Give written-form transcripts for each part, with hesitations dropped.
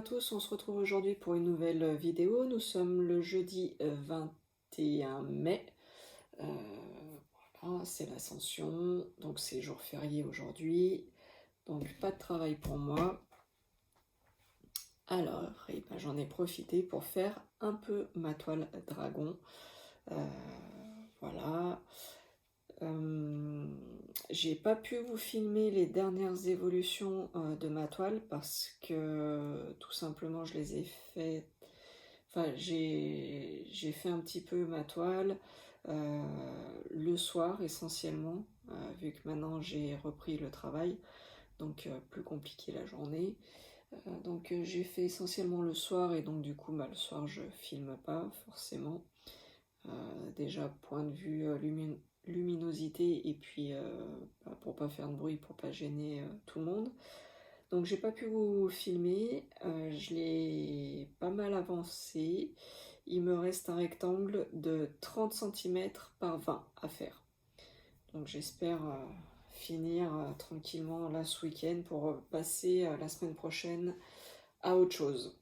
tous, on se retrouve aujourd'hui pour une nouvelle vidéo. Nous sommes le jeudi 21 mai. Voilà, c'est l'Ascension, donc c'est jour férié aujourd'hui. Donc pas de travail pour moi. Alors, j'en ai profité pour faire un peu ma toile dragon. Voilà. J'ai pas pu vous filmer les dernières évolutions de ma toile parce que tout simplement je les ai faites. Enfin, j'ai fait un petit peu ma toile le soir essentiellement, vu que maintenant j'ai repris le travail, donc plus compliqué la journée. Donc j'ai fait essentiellement le soir et donc du coup le soir je filme pas forcément. Déjà point de vue luminosité et puis pour pas faire de bruit, pour pas gêner tout le monde. Donc j'ai pas pu vous filmer, je l'ai pas mal avancé. Il me reste un rectangle de 30 cm par 20 à faire. Donc j'espère finir tranquillement là ce week-end pour passer la semaine prochaine à autre chose.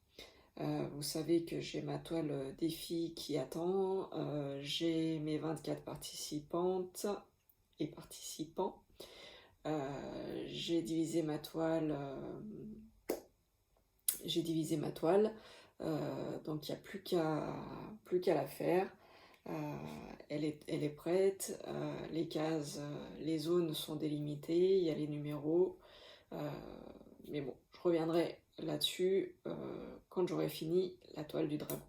Vous savez que j'ai ma toile défi qui attend, j'ai mes 24 participantes et participants. J'ai divisé ma toile, donc il n'y a plus qu'à la faire. Elle est prête, les cases, les zones sont délimitées, il y a les numéros, mais bon, je reviendrai là-dessus quand j'aurai fini la toile du dragon.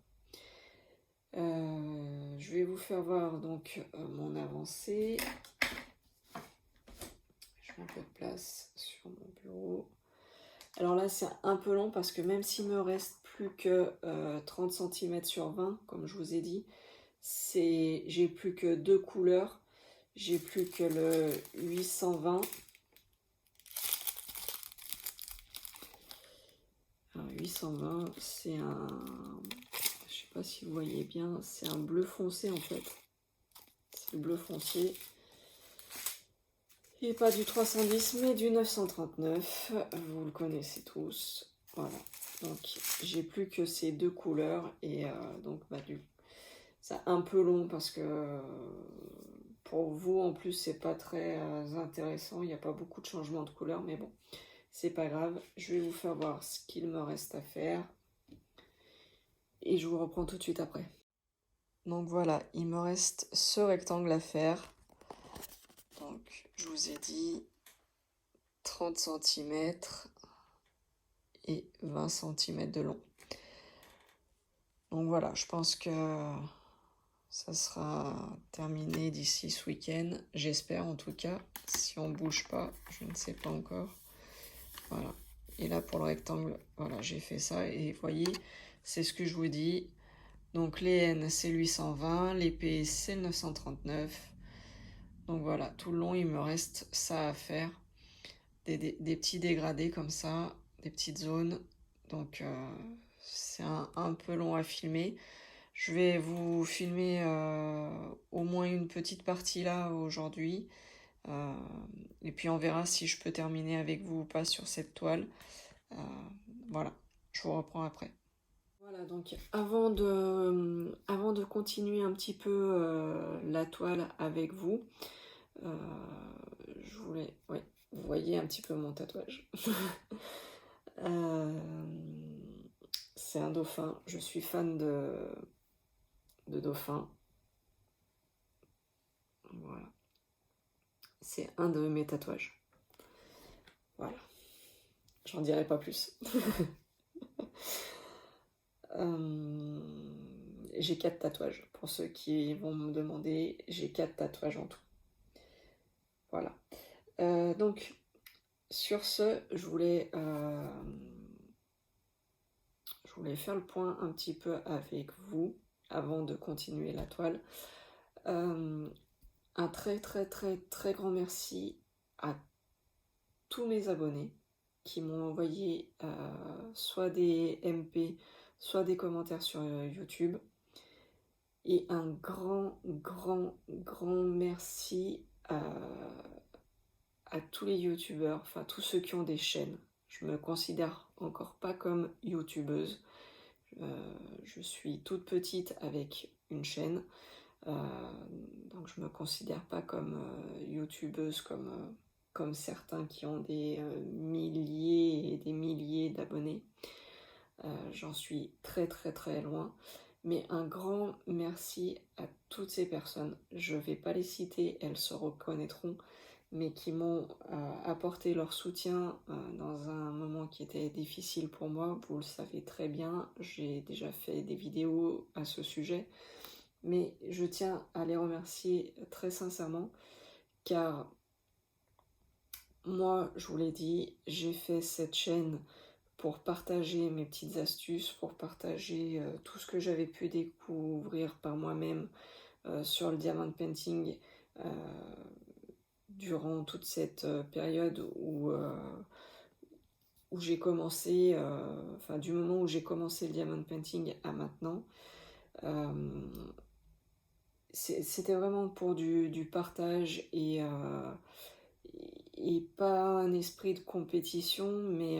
Je vais vous faire voir donc mon avancée. Je mets un peu de place sur mon bureau. Alors là c'est un peu long parce que même s'il me reste plus que 30 cm sur 20, comme je vous ai dit, j'ai plus que deux couleurs. J'ai plus que le 820. Alors, 820, c'est un... Je sais pas si vous voyez bien, c'est un bleu foncé en fait. C'est le bleu foncé. Et pas du 310, mais du 939. Vous le connaissez tous. Voilà. Donc, j'ai plus que ces deux couleurs. Et donc, c'est un peu long parce que pour vous, en plus, c'est pas très intéressant. Il n'y a pas beaucoup de changements de couleur. Mais bon, c'est pas grave. Je vais vous faire voir ce qu'il me reste à faire. Et je vous reprends tout de suite après. Donc voilà, il me reste ce rectangle à faire. Donc, je vous ai dit 30 cm et 20 cm de long. Donc voilà, je pense que ça sera terminé d'ici ce week-end. J'espère en tout cas. Si on ne bouge pas, je ne sais pas encore. Voilà. Et là, pour le rectangle, voilà, j'ai fait ça. Et vous voyez, c'est ce que je vous dis. Donc les N, c'est le 820. Les P, c'est le 939. Donc voilà, tout le long, il me reste ça à faire. Des petits dégradés comme ça, des petites zones. Donc c'est un peu long à filmer. Je vais vous filmer au moins une petite partie là aujourd'hui. Et puis on verra si je peux terminer avec vous ou pas sur cette toile. Voilà, je vous reprends après. Voilà, donc avant de continuer un petit peu la toile avec vous, je voulais... Oui, vous voyez un petit peu mon tatouage. C'est un dauphin. Je suis fan de dauphin. Voilà. C'est un de mes tatouages. Voilà. J'en dirai pas plus. J'ai 4 tatouages. Pour ceux qui vont me demander, j'ai 4 tatouages en tout. Voilà. Donc, sur ce, je voulais faire le point un petit peu avec vous avant de continuer la toile. Un très très très très grand merci à tous mes abonnés qui m'ont envoyé soit des MP, soit des commentaires sur YouTube. Et un grand, grand, grand merci à tous les youtubeurs, enfin tous ceux qui ont des chaînes. Je me considère encore pas comme youtubeuse. Je suis toute petite avec une chaîne, donc je me considère pas comme youtubeuse comme certains qui ont des milliers et des milliers d'abonnés. J'en suis très très très loin. Mais un grand merci à toutes ces personnes. Je ne vais pas les citer, elles se reconnaîtront, mais qui m'ont apporté leur soutien dans un moment qui était difficile pour moi. Vous le savez très bien, j'ai déjà fait des vidéos à ce sujet, mais je tiens à les remercier très sincèrement, car moi, je vous l'ai dit, j'ai fait cette chaîne pour partager mes petites astuces, pour partager tout ce que j'avais pu découvrir par moi-même sur le diamond painting durant toute cette période où j'ai commencé, enfin du moment où j'ai commencé le diamond painting à maintenant. C'était vraiment pour du partage et pas un esprit de compétition, mais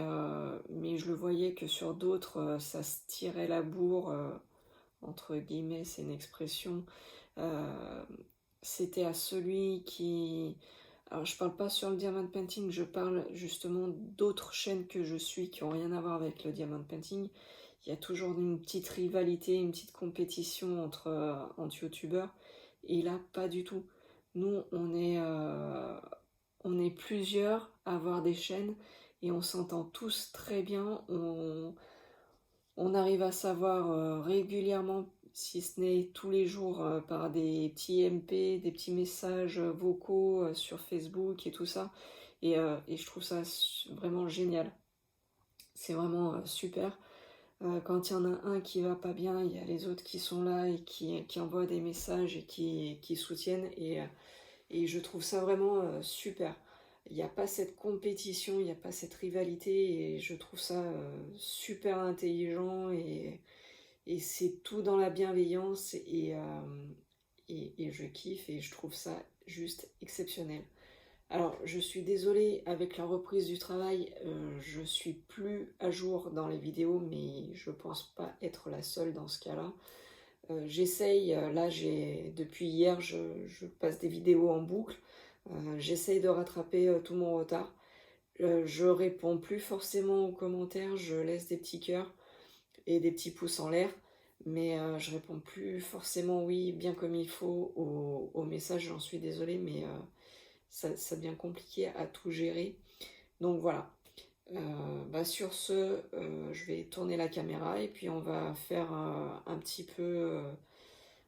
je le voyais que sur d'autres, ça se tirait la bourre, entre guillemets, c'est une expression. C'était à celui qui... Alors je parle pas sur le diamond painting, je parle justement d'autres chaînes que je suis qui ont rien à voir avec le diamond painting. Il y a toujours une petite rivalité, une petite compétition entre youtubeurs, et là pas du tout. Nous on est plusieurs à avoir des chaînes et on s'entend tous très bien. On arrive à savoir régulièrement, si ce n'est tous les jours, par des petits MP, des petits messages vocaux sur Facebook et tout ça. Et je trouve ça vraiment génial. C'est vraiment super. Quand il y en a un qui va pas bien, il y a les autres qui sont là et qui envoient des messages et qui soutiennent. Et je trouve ça vraiment super. Il n'y a pas cette compétition, il n'y a pas cette rivalité, et je trouve ça super intelligent, et c'est tout dans la bienveillance, et je kiffe, et je trouve ça juste exceptionnel. Alors, je suis désolée, avec la reprise du travail, je suis plus à jour dans les vidéos, mais je pense pas être la seule dans ce cas-là. J'essaye, là depuis hier, je passe des vidéos en boucle. J'essaye de rattraper tout mon retard. Je réponds plus forcément aux commentaires, je laisse des petits cœurs et des petits pouces en l'air, mais je réponds plus forcément oui bien comme il faut aux messages, j'en suis désolée, mais ça devient compliqué à tout gérer. Donc voilà. Sur ce, je vais tourner la caméra et puis on va faire un petit peu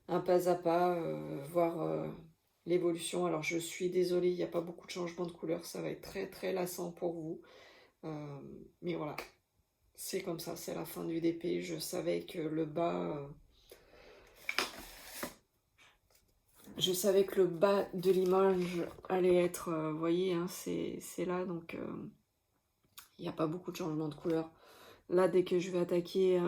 un pas à pas, voir l'évolution. Alors je suis désolée, il n'y a pas beaucoup de changements de couleur, ça va être très très lassant pour vous. Mais voilà, c'est comme ça, c'est la fin du DP. Je savais que le bas... je savais que le bas de l'image allait être, vous voyez, hein, c'est là, donc il n'y a pas beaucoup de changements de couleur. Là, dès que je vais attaquer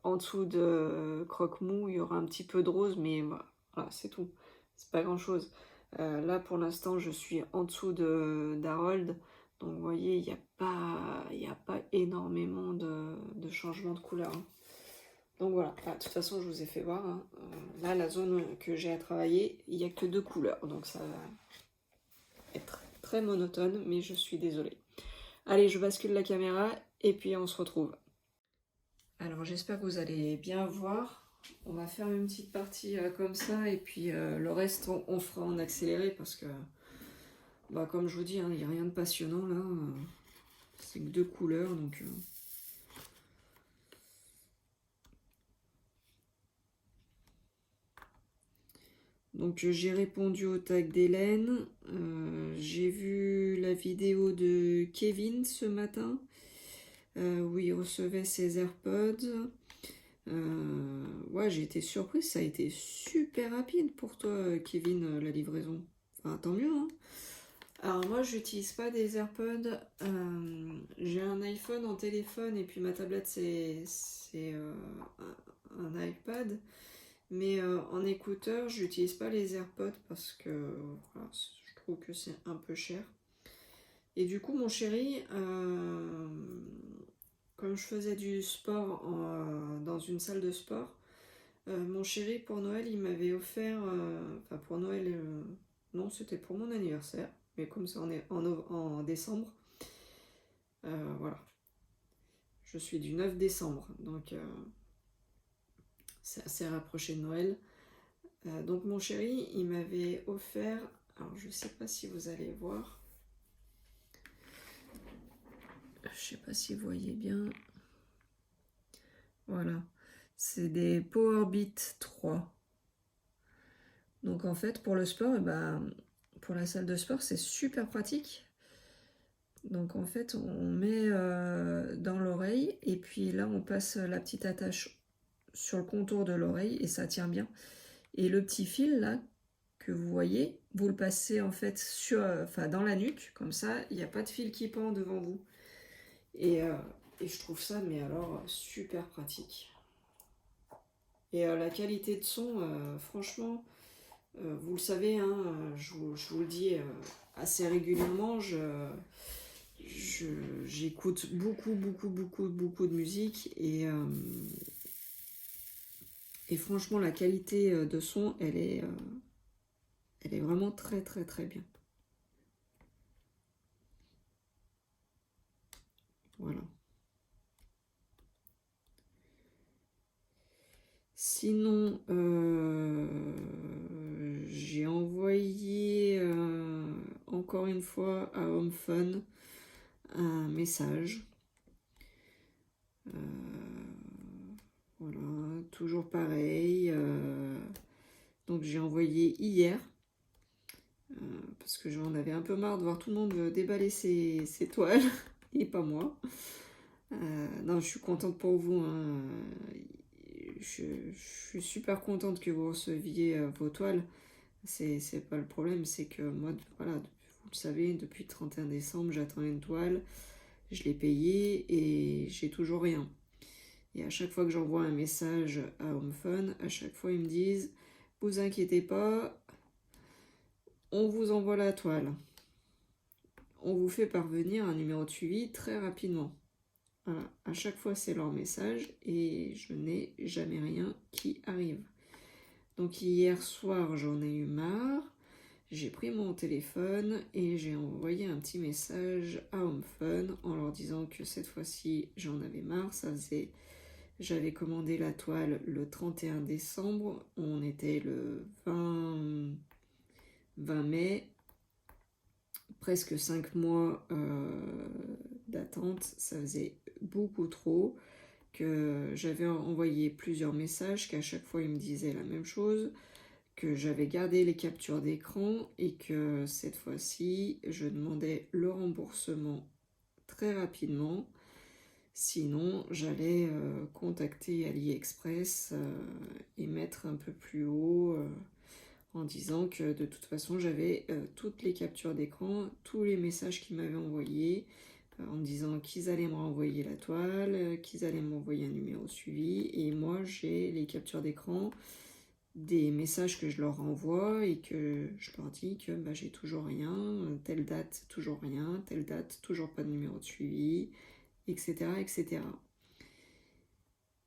en dessous de croque-mou, il y aura un petit peu de rose, mais voilà, c'est tout. C'est pas grand-chose. Là, pour l'instant, je suis en dessous d'Harold. Donc, vous voyez, il n'y a pas énormément de changements de couleur, hein. Donc voilà, de toute façon, je vous ai fait voir, hein. Là, la zone que j'ai à travailler, il n'y a que 2 couleurs. Donc, ça va être très monotone, mais je suis désolée. Allez, je bascule la caméra et puis on se retrouve. Alors j'espère que vous allez bien voir. On va faire une petite partie comme ça, et puis le reste on fera en accéléré, parce que comme je vous dis, hein, il n'y a rien de passionnant là. C'est que 2 couleurs, donc... Donc j'ai répondu au tag d'Hélène. J'ai vu la vidéo de Kevin ce matin, où il recevait ses AirPods. Ouais, j'ai été surprise, ça a été super rapide pour toi, Kevin, la livraison. Enfin, tant mieux, hein. Alors moi, j'utilise pas des AirPods. J'ai un iPhone en téléphone, et puis ma tablette, c'est un iPad. Mais en écouteur, j'utilise pas les AirPods parce que voilà, je trouve que c'est un peu cher. Et du coup, mon chéri, comme je faisais du sport dans une salle de sport, mon chéri pour Noël il m'avait offert, enfin pour Noël, non c'était pour mon anniversaire, mais comme ça on est en décembre, voilà, je suis du 9 décembre, donc c'est assez rapproché de Noël. Donc mon chéri il m'avait offert, alors je sais pas si vous allez voir, je sais pas si vous voyez bien, voilà, c'est des Powerbeat 3. Donc en fait pour le sport, et ben, pour la salle de sport c'est super pratique. Donc en fait on met dans l'oreille et puis là on passe la petite attache sur le contour de l'oreille et ça tient bien. Et le petit fil là que vous voyez, vous le passez en fait dans la nuque, comme ça il n'y a pas de fil qui pend devant vous. Et je trouve ça mais alors super pratique. Et la qualité de son, franchement, vous le savez, hein, je vous le dis assez régulièrement, j'écoute beaucoup de musique et franchement la qualité de son elle est vraiment très bien. Voilà. Sinon, j'ai envoyé encore une fois à HomeFun un message. Voilà, toujours pareil. Donc j'ai envoyé hier, parce que j'en avais un peu marre de voir tout le monde déballer ses toiles, et pas moi. Non, je suis contente pour vous. Hein. Je suis super contente que vous receviez vos toiles. C'est pas le problème, c'est que moi, voilà, vous le savez, depuis le 31 décembre, j'attends une toile, je l'ai payée et j'ai toujours rien. Et à chaque fois que j'envoie un message à HomeFun, à chaque fois ils me disent « Vous inquiétez pas, on vous envoie la toile. On vous fait parvenir un numéro de suivi très rapidement. » Voilà, à chaque fois c'est leur message et je n'ai jamais rien qui arrive. Donc hier soir j'en ai eu marre, j'ai pris mon téléphone et j'ai envoyé un petit message à HomeFun en leur disant que cette fois-ci j'en avais marre, j'avais commandé la toile le 31 décembre, on était le 20 mai, presque 5 mois d'attente, ça faisait beaucoup trop, que j'avais envoyé plusieurs messages, qu'à chaque fois ils me disaient la même chose, que j'avais gardé les captures d'écran et que cette fois-ci je demandais le remboursement très rapidement, sinon j'allais contacter AliExpress et mettre un peu plus haut en disant que de toute façon j'avais toutes les captures d'écran, tous les messages qu'ils m'avaient envoyés, en me disant qu'ils allaient me renvoyer la toile, qu'ils allaient m'envoyer un numéro suivi, et moi j'ai les captures d'écran des messages que je leur renvoie et que je leur dis que bah, j'ai toujours rien, telle date toujours rien, telle date toujours pas de numéro de suivi, etc.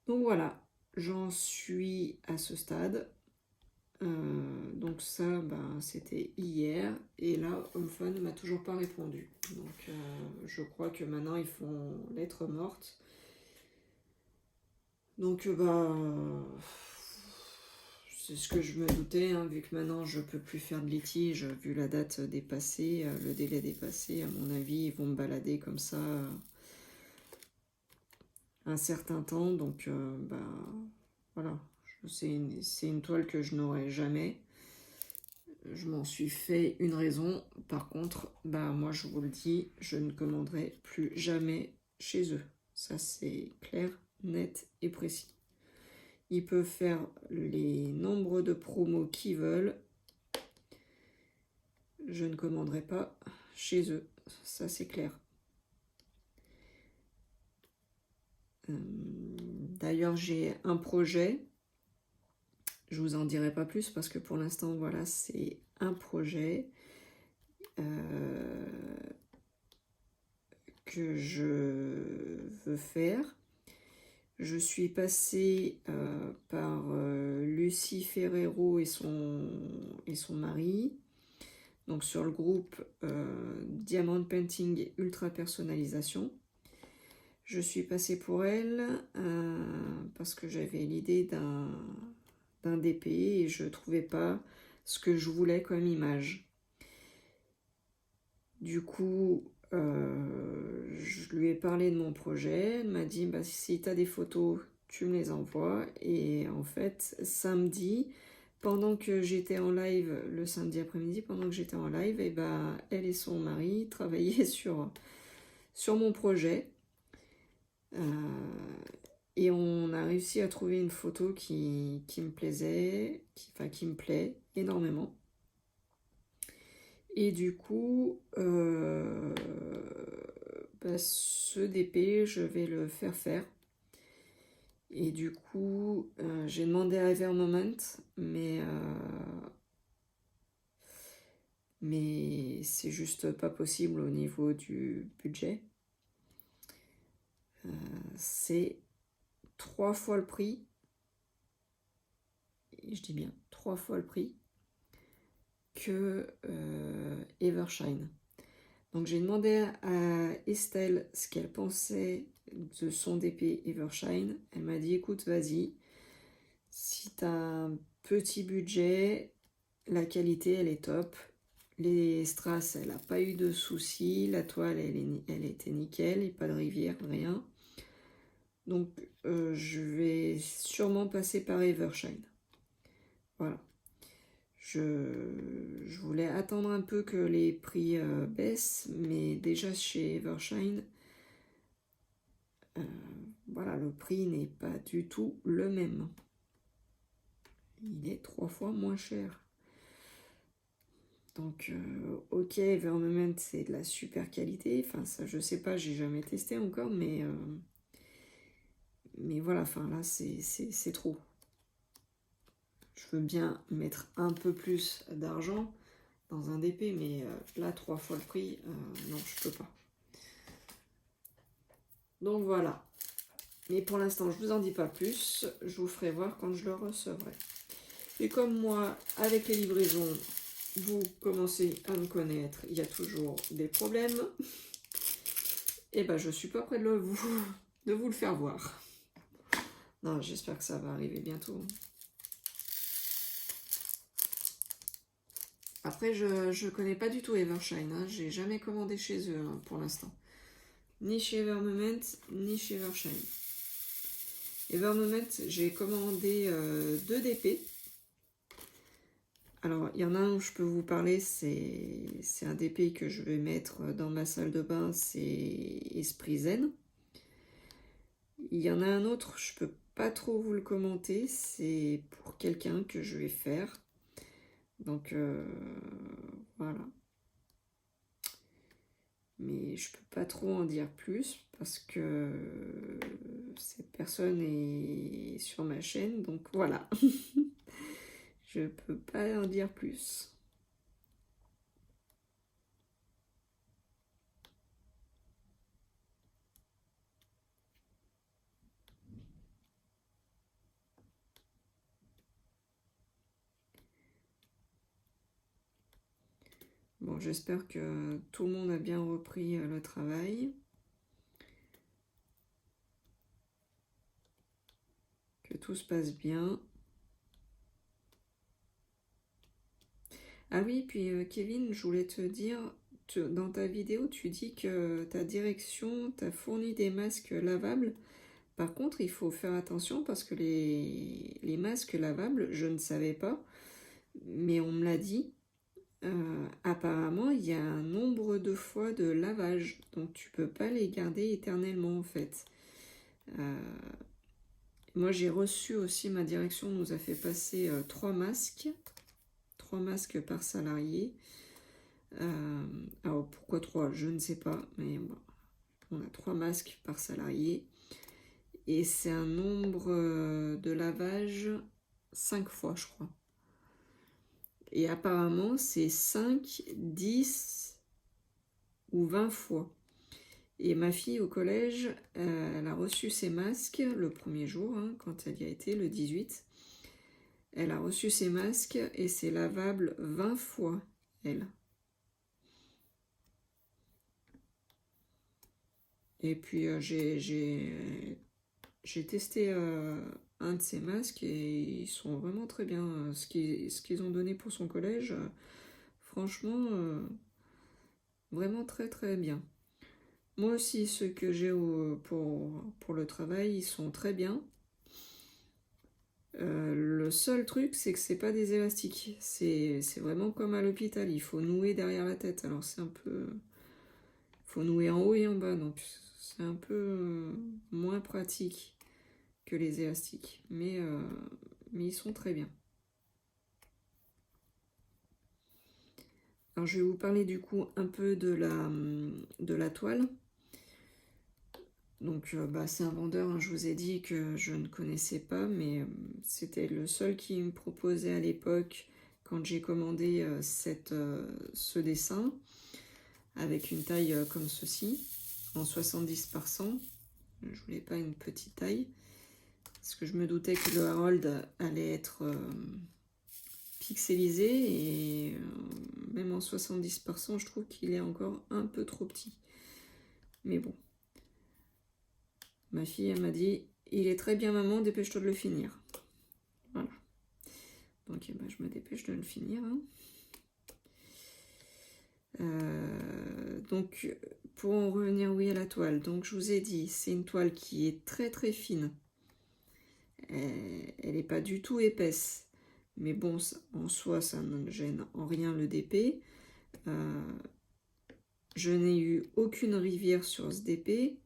Donc voilà, j'en suis à ce stade. Donc ça, ben, c'était hier, et là, HomeFun ne m'a toujours pas répondu. Donc je crois que maintenant ils font lettre morte. Donc bah, c'est ce que je me doutais, hein, vu que maintenant je peux plus faire de litige, vu la date dépassée, le délai dépassé, à mon avis, ils vont me balader comme ça un certain temps. Donc bah voilà, c'est une toile que je n'aurai jamais. Je m'en suis fait une raison. Par contre, bah moi je vous le dis, je ne commanderai plus jamais chez eux. Ça c'est clair, net et précis. Ils peuvent faire les nombres de promos qu'ils veulent. Je ne commanderai pas chez eux. Ça c'est clair. D'ailleurs j'ai un projet. Je vous en dirai pas plus parce que pour l'instant voilà, c'est un projet que je veux faire. Je suis passée par Lucie Ferrero et son mari, donc sur le groupe Diamond Painting Ultra Personnalisation. Je suis passée pour elle parce que j'avais l'idée d'un DP et je ne trouvais pas ce que je voulais comme image. Du coup, je lui ai parlé de mon projet. Elle m'a dit bah, si tu as des photos, tu me les envoies. Et en fait, samedi, pendant que j'étais en live, le samedi après-midi, pendant que j'étais en live, et bah, elle et son mari travaillaient sur mon projet. Et on a réussi à trouver une photo qui me plaisait, qui me plaît énormément. Et du coup, bah, ce DP, je vais le faire. Et du coup, j'ai demandé à Evermoment, mais c'est juste pas possible au niveau du budget. C'est 3 fois le prix, et je dis bien 3 fois le prix, que Evershine. Donc j'ai demandé à Estelle ce qu'elle pensait de son DP Evershine. Elle m'a dit écoute, vas-y, si tu as un petit budget, la qualité elle est top. Les strass, elle n'a pas eu de soucis. La toile, elle était nickel, et pas de rivière, rien. Donc je vais sûrement passer par Evershine. Voilà. Je voulais attendre un peu que les prix baissent, mais déjà chez Evershine, voilà, le prix n'est pas du tout le même. Il est 3 fois moins cher. Donc, ok, Evermoment, c'est de la super qualité. Enfin, ça, je sais pas, j'ai jamais testé encore, mais voilà, enfin là, c'est trop. Je veux bien mettre un peu plus d'argent dans un DP, mais là, 3 fois le prix, non, je peux pas. Donc voilà. Mais pour l'instant, je vous en dis pas plus. Je vous ferai voir quand je le recevrai. Et comme moi, avec les livraisons, vous commencez à me connaître, il y a toujours des problèmes. Et ben, je suis pas près de vous le faire voir. Non, j'espère que ça va arriver bientôt. Après, je connais pas du tout Evershine. Hein. J'ai jamais commandé chez eux pour l'instant. Ni chez Evermoment, ni chez Evershine. Evermoment, j'ai commandé 2 DP. Alors, il y en a un où je peux vous parler, c'est un DP que je vais mettre dans ma salle de bain, c'est Esprit Zen. Il y en a un autre, je peux pas trop vous le commenter, c'est pour quelqu'un que je vais faire. Donc, voilà. Mais je peux pas trop en dire plus parce que cette personne est sur ma chaîne, donc voilà. Je peux pas en dire plus. Bon, j'espère que tout le monde a bien repris le travail. Que tout se passe bien. Ah oui, puis Kevin, je voulais te dire, dans ta vidéo, tu dis que ta direction t'a fourni des masques lavables. Par contre, il faut faire attention parce que les masques lavables, je ne savais pas, mais on me l'a dit. Apparemment, il y a un nombre de fois de lavage, donc tu peux pas les garder éternellement en fait. Moi, j'ai reçu aussi, ma direction nous a fait passer 3 masques. 3 masques par salarié. Alors pourquoi 3? Je ne sais pas, mais bon, on a 3 masques par salarié. Et c'est un nombre de lavage 5 fois, je crois. Et apparemment, c'est 5, 10 ou 20 fois. Et ma fille au collège, elle a reçu ses masques le premier jour, hein, quand elle y a été, le 18. Elle a reçu ses masques et c'est lavable 20 fois, elle. Et puis j'ai testé un de ces masques et ils sont vraiment très bien. Ce qu'ils ont donné pour son collège, franchement, vraiment très très bien. Moi aussi, ceux que j'ai pour le travail, ils sont très bien. Le seul truc, c'est que c'est pas des élastiques. C'est vraiment comme à l'hôpital. Il faut nouer derrière la tête. Alors c'est un peu... Il faut nouer en haut et en bas. Donc c'est un peu moins pratique que les élastiques. Mais ils sont très bien. Alors je vais vous parler du coup un peu de la toile. Donc c'est un vendeur, hein, je vous ai dit que je ne connaissais pas, mais c'était le seul qui me proposait à l'époque quand j'ai commandé ce dessin, avec une taille comme ceci, en 70 par 100. Je voulais pas une petite taille, parce que je me doutais que le Harold allait être pixelisé, et même en 70 par 100, je trouve qu'il est encore un peu trop petit. Mais bon. Ma fille, elle m'a dit, il est très bien maman, dépêche-toi de le finir. Voilà. Donc je me dépêche de le finir. Hein. Donc pour en revenir à la toile, donc je vous ai dit, c'est une toile qui est très très fine. Elle n'est pas du tout épaisse. Mais bon, en soi, ça ne gêne en rien le DP. Je n'ai eu aucune rivière sur ce DP.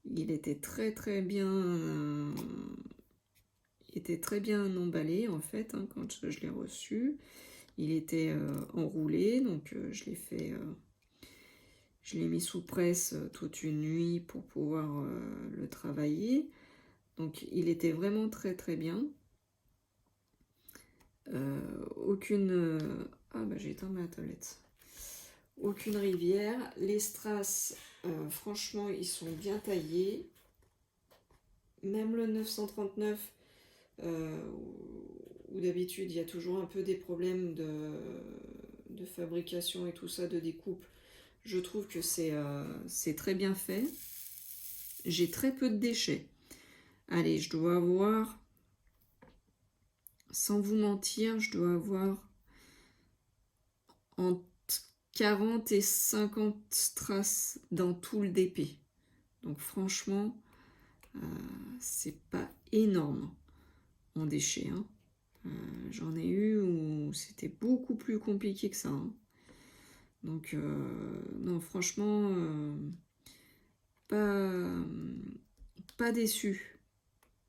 Il était très très bien emballé en fait, hein, quand je l'ai reçu. Il était enroulé, donc je l'ai mis sous presse toute une nuit pour pouvoir le travailler. Donc il était vraiment très très bien. Aucune... j'ai éteint ma tablette. Aucune rivière. Les strass, franchement, ils sont bien taillés. Même le 939, où d'habitude il y a toujours un peu des problèmes de fabrication et tout ça, de découpe, je trouve que c'est très bien fait. J'ai très peu de déchets. Allez, je dois avoir, sans vous mentir, je dois avoir entre 40 et 50 strass dans tout le DP. Donc franchement, c'est pas énorme en déchets. Hein. J'en ai eu où c'était beaucoup plus compliqué que ça. Hein. Donc, non, franchement, pas déçu.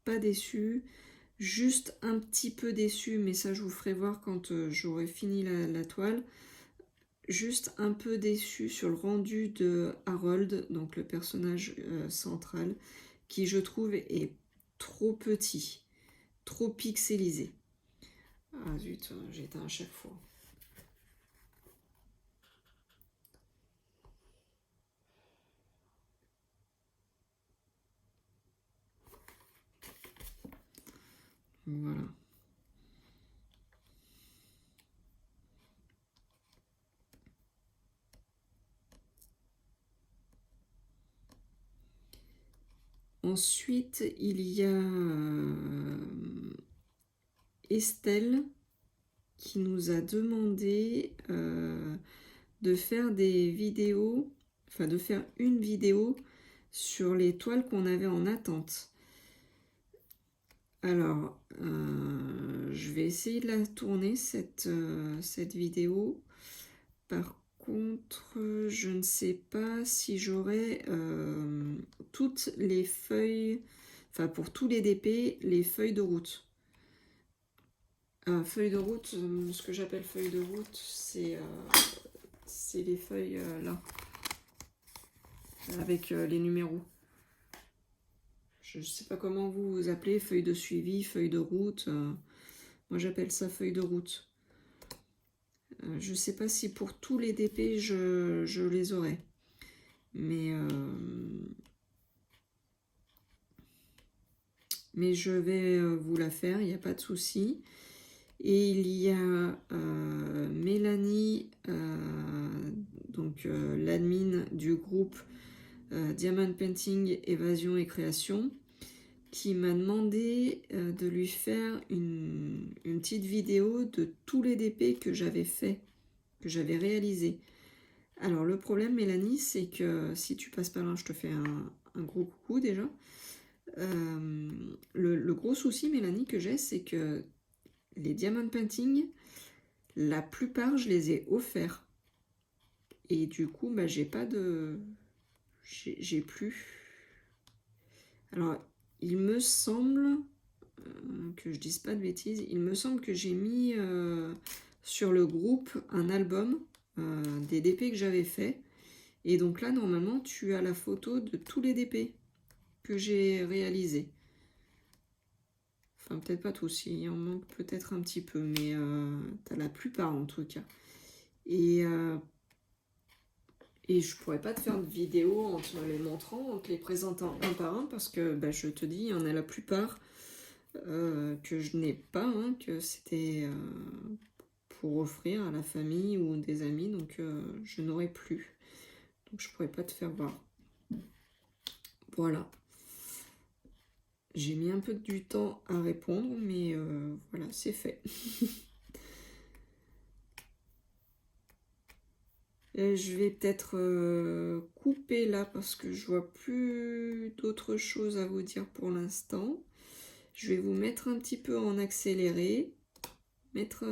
Pas déçu. Juste un petit peu déçu, mais ça je vous ferai voir quand j'aurai fini la toile. Juste un peu déçu sur le rendu de Harold, donc le personnage central, qui je trouve est trop petit, trop pixelisé. Ah zut, j'éteins à chaque fois. Voilà. Ensuite, il y a Estelle qui nous a demandé de faire des vidéos, enfin de faire une vidéo sur les toiles qu'on avait en attente. Alors, je vais essayer de la tourner, cette vidéo. Par contre, je ne sais pas si j'aurai toutes les feuilles, enfin pour tous les DP, les feuilles de route. Feuilles de route, ce que j'appelle feuilles de route, c'est les feuilles là, avec les numéros. Je ne sais pas comment vous appelez, feuilles de suivi, feuilles de route. Moi j'appelle ça feuilles de route. Je ne sais pas si pour tous les DP je les aurai. Mais mais je vais vous la faire, il n'y a pas de souci. Et il y a Mélanie, donc l'admin du groupe Diamond Painting, Évasion et Création, qui m'a demandé de lui faire une petite vidéo de tous les DP que j'avais fait, que j'avais réalisé. Alors le problème, Mélanie, c'est que si tu passes par là, je te fais un gros coucou déjà. Le gros souci, Mélanie, que j'ai, c'est que les Diamond Painting, la plupart, je les ai offerts. Et du coup, bah, j'ai pas de... J'ai plus... Alors, il me semble... que je dise pas de bêtises, il me semble que j'ai mis sur le groupe un album des DP que j'avais fait. Et donc là, normalement, tu as la photo de tous les DP que j'ai réalisés. Enfin, peut-être pas tous, il en manque peut-être un petit peu, mais t'as la plupart en tout cas. Et je pourrais pas te faire de vidéo en te les montrant, en te les présentant un par un, parce que bah, je te dis, il y en a la plupart que je n'ai pas, hein, que c'était pour offrir à la famille ou des amis, donc je n'aurai plus. Donc je pourrais pas te faire voir. Voilà. J'ai mis un peu du temps à répondre, mais voilà, c'est fait. Je vais peut-être couper là parce que je vois plus d'autres choses à vous dire pour l'instant. Je vais vous mettre un petit peu en accéléré. Mettre...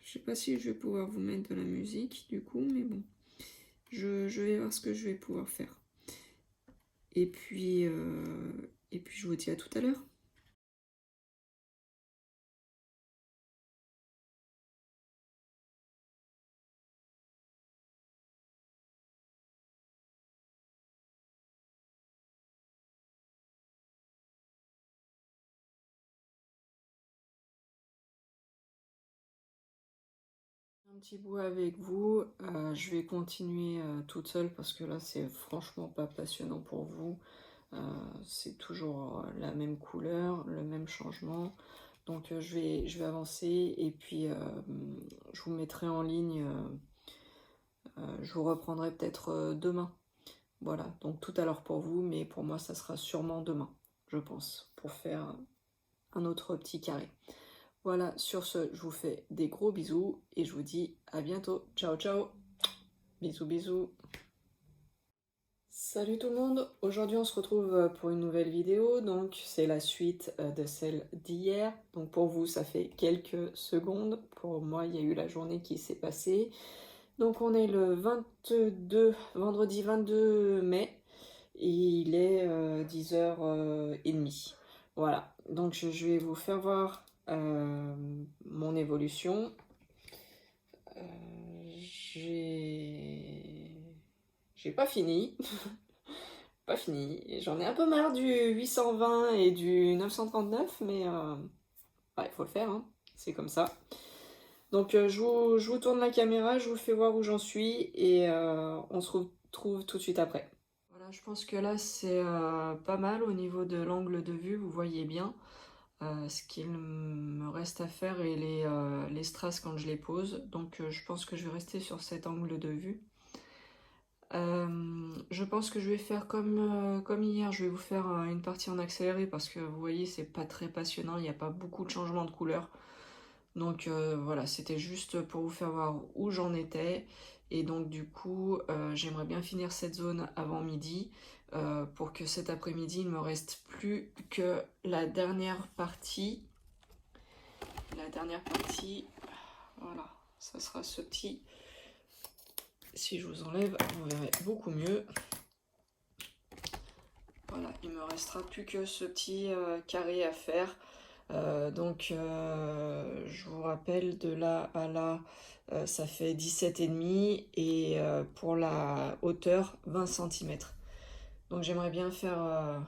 Je sais pas si je vais pouvoir vous mettre de la musique du coup, mais bon. Je vais voir ce que je vais pouvoir faire. Et puis je vous dis à tout à l'heure. Un petit bout avec vous, je vais continuer toute seule parce que là c'est franchement pas passionnant pour vous. C'est toujours la même couleur, le même changement. Donc je vais avancer et puis je vous mettrai en ligne, je vous reprendrai peut-être demain. Voilà, donc tout à l'heure pour vous, mais pour moi ça sera sûrement demain, je pense, pour faire un autre petit carré. Voilà, sur ce, je vous fais des gros bisous et je vous dis à bientôt. Ciao, ciao. Bisous, bisous. Salut tout le monde. Aujourd'hui, on se retrouve pour une nouvelle vidéo. Donc, c'est la suite de celle d'hier. Donc, pour vous, ça fait quelques secondes. Pour moi, il y a eu la journée qui s'est passée. Donc, on est le 22, vendredi 22 mai. Et il est 10h30. Voilà. Donc, je vais vous faire voir mon évolution. J'ai pas fini. Pas fini. J'en ai un peu marre du 820 et du 939, mais il faut le faire, hein. C'est comme ça. Donc je vous tourne la caméra, je vous fais voir où j'en suis et on se retrouve tout de suite après. Voilà, je pense que là c'est pas mal au niveau de l'angle de vue, vous voyez bien ce qu'il me reste à faire et les strass quand je les pose. Donc je pense que je vais rester sur cet angle de vue. Je pense que je vais faire comme hier, je vais vous faire une partie en accéléré parce que vous voyez c'est pas très passionnant, il n'y a pas beaucoup de changements de couleur. Donc voilà, c'était juste pour vous faire voir où j'en étais. Et donc du coup, j'aimerais bien finir cette zone avant midi pour que cet après-midi, il ne me reste plus que la dernière partie. La dernière partie, voilà, ça sera ce petit... Si je vous enlève, vous verrez beaucoup mieux. Voilà, il me restera plus que ce petit carré à faire. Donc je vous rappelle, de là à là, ça fait 17,5 et pour la hauteur, 20 cm. Donc j'aimerais bien faire...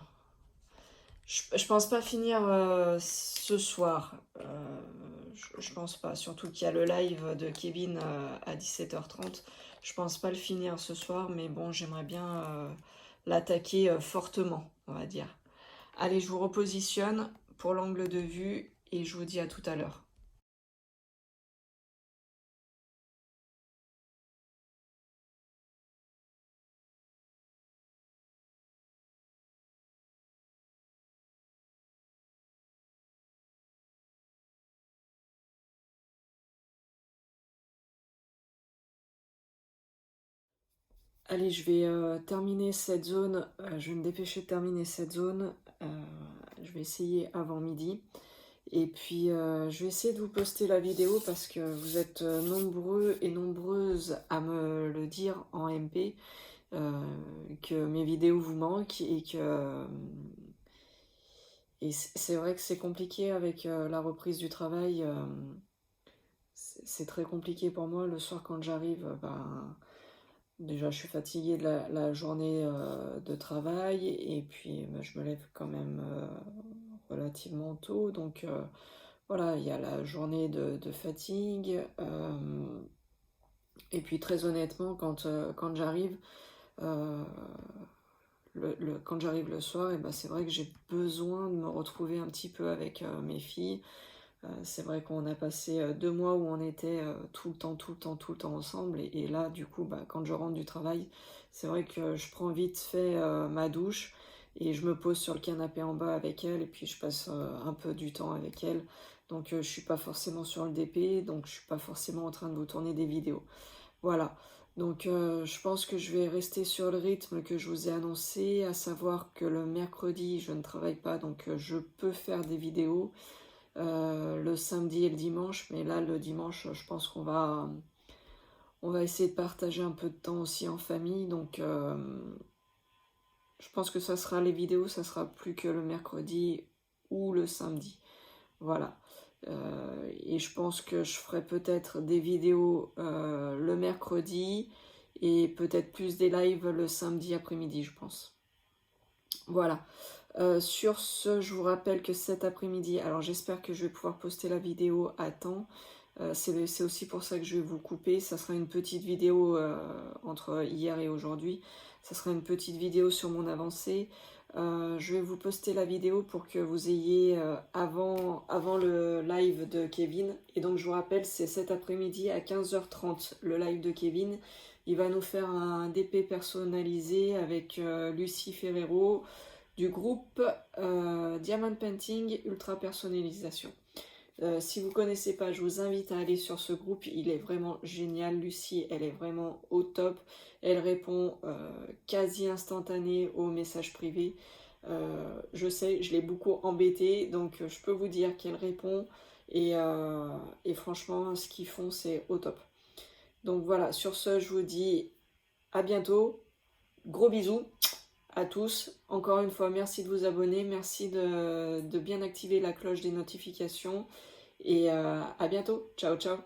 je pense pas finir ce soir. Je pense pas, surtout qu'il y a le live de Kevin à 17h30. Je pense pas le finir ce soir, mais bon, j'aimerais bien l'attaquer fortement, on va dire. Allez, je vous repositionne pour l'angle de vue et je vous dis à tout à l'heure. Allez, je vais terminer cette zone, je vais me dépêcher de terminer cette zone, je vais essayer avant midi. Et puis, je vais essayer de vous poster la vidéo parce que vous êtes nombreux et nombreuses à me le dire en MP, que mes vidéos vous manquent et que... Et c'est vrai que c'est compliqué avec la reprise du travail, c'est très compliqué pour moi. Le soir quand j'arrive, ben, déjà je suis fatiguée de la journée de travail et puis ben, je me lève quand même relativement tôt. Donc voilà, il y a la journée de fatigue. Et puis très honnêtement, quand j'arrive, euh, quand j'arrive le soir, et ben c'est vrai que j'ai besoin de me retrouver un petit peu avec mes filles. C'est vrai qu'on a passé 2 mois où on était tout le temps, tout le temps, tout le temps ensemble. Et là, du coup, bah, quand je rentre du travail, c'est vrai que je prends vite fait ma douche et je me pose sur le canapé en bas avec elle et puis je passe un peu du temps avec elle. Donc je suis pas forcément sur le DP, donc je suis pas forcément en train de vous tourner des vidéos. Voilà. Donc je pense que je vais rester sur le rythme que je vous ai annoncé, à savoir que le mercredi, je ne travaille pas, donc je peux faire des vidéos. Le samedi et le dimanche, mais là le dimanche je pense on va essayer de partager un peu de temps aussi en famille, donc je pense que ça sera les vidéos, ça sera plus que le mercredi ou le samedi, voilà. Et je pense que je ferai peut-être des vidéos le mercredi et peut-être plus des lives le samedi après-midi, je pense. Voilà. Sur ce, je vous rappelle que cet après-midi, alors j'espère que je vais pouvoir poster la vidéo à temps. C'est aussi pour ça que je vais vous couper. Ça sera une petite vidéo entre hier et aujourd'hui. Ça sera une petite vidéo sur mon avancée. Je vais vous poster la vidéo pour que vous ayez avant le live de Kevin. Et donc je vous rappelle, c'est cet après-midi à 15h30 le live de Kevin. Il va nous faire un DP personnalisé avec Lucie Ferrero du groupe Diamond Painting Ultra Personnalisation. Si vous ne connaissez pas, je vous invite à aller sur ce groupe, il est vraiment génial. Lucie, elle est vraiment au top. Elle répond quasi instantané aux messages privés. Je sais, je l'ai beaucoup embêtée, donc je peux vous dire qu'elle répond. Et franchement, ce qu'ils font, c'est au top. Donc voilà, sur ce, je vous dis à bientôt. Gros bisous à tous. Encore une fois, merci de vous abonner, merci de bien activer la cloche des notifications et à bientôt. Ciao, ciao.